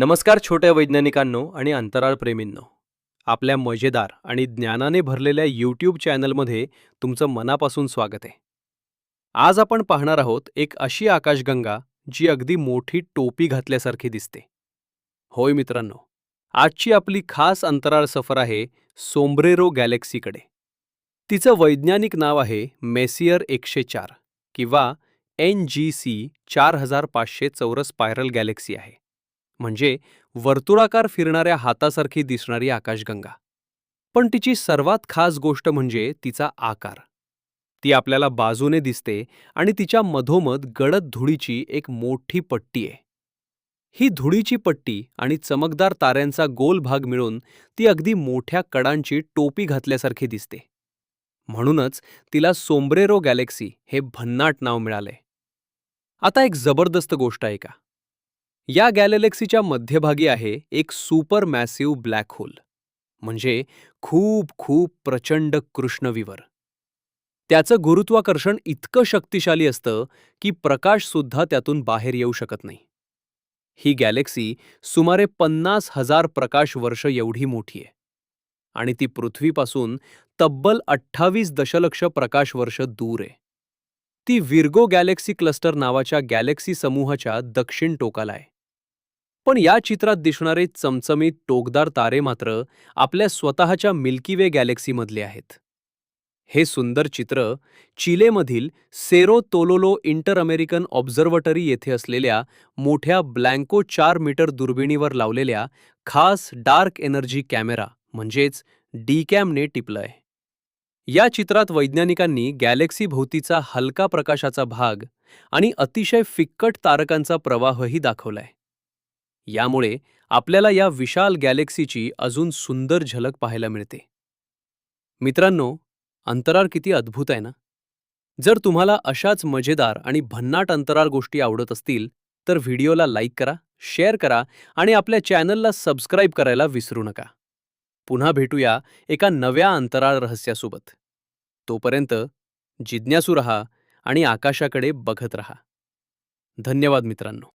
नमस्कार छोट्या वैज्ञानिकांनो आणि अंतराळ प्रेमींनो. आपल्या मजेदार आणि ज्ञानाने भरलेल्या यूट्यूब चॅनलमध्ये तुमचं मनापासून स्वागत आहे. आज आपण पाहणार आहोत एक अशी आकाशगंगा जी अगदी मोठी टोपी घातल्यासारखी दिसते. होय मित्रांनो, आजची आपली खास अंतराळ सफर आहे सोम्ब्रेरो गॅलेक्सीकडे. तिचं वैज्ञानिक नाव आहे मेसियर 104 किंवा NGC 4500 चौरस स्पायरल गॅलेक्सी आहे. म्हणजे वर्तुळाकार फिरणाऱ्या हातासारखी दिसणारी आकाशगंगा. पण तिची सर्वात खास गोष्ट म्हणजे तिचा आकार. ती आपल्याला बाजूने दिसते आणि तिच्या मधोमध गडद धुळीची एक मोठी पट्टी आहे. ही धुळीची पट्टी आणि चमकदार ताऱ्यांचा गोल भाग मिळून ती अगदी मोठ्या कडांची टोपी घातल्यासारखी दिसते. म्हणूनच तिला सोम्ब्रेरो गॅलेक्सी हे भन्नाट नाव मिळालंय. आता एक जबरदस्त गोष्ट आहे का? या गॅलेक्सीच्या मध्यभागी आहे एक सुपर मॅसिव्ह ब्लॅक होल, म्हणजे खूप खूप प्रचंड कृष्णविवर. त्याचं गुरुत्वाकर्षण इतकं शक्तिशाली असतं की प्रकाश सुद्धा त्यातून बाहेर येऊ शकत नाही. ही गॅलेक्सी सुमारे 50,000 प्रकाश वर्ष एवढी मोठी आहे आणि ती पृथ्वीपासून तब्बल 28 दशलक्ष प्रकाश वर्ष दूर आहे. ती विर्गो गॅलेक्सी क्लस्टर नावाच्या गॅलेक्सी समूहाच्या दक्षिण टोकाला आहे. पण या चित्रात दिसणारे चमचमीत टोकदार तारे मात्र आपल्या स्वतःच्या मिल्की वे गॅलेक्सीमधले आहेत. हे सुंदर चित्र चिलेमधील सेरो तोलोलो इंटर अमेरिकन ऑब्झर्व्हटरी येथे असलेल्या मोठ्या ब्लँको 4 मीटर दुर्बिणीवर लावलेल्या खास डार्क एनर्जी कॅमेरा म्हणजेच डीकॅमने टिपलंय. या चित्रात वैज्ञानिकांनी गॅलेक्सी भोवतीचा हलका प्रकाशाचा भाग आणि अतिशय फिक्कट तारकांचा प्रवाहही दाखवलाय. यामुळे आपल्याला या विशाल गॅलेक्सीची अजून सुंदर झलक पाहायला मिळते. मित्रांनो, अंतराळ किती अद्भुत आहे ना? जर तुम्हाला अशाच मजेदार आणि भन्नाट अंतराळ गोष्टी आवडत असतील तर व्हिडिओला लाईक करा, शेअर करा आणि आपल्या चॅनलला सबस्क्राईब करायला विसरू नका. पुन्हा भेटूया एका नव्या अंतराळ रहस्यासोबत. तोपर्यंत जिज्ञासू रहा आणि आकाशाकडे बघत रहा. धन्यवाद मित्रांनो.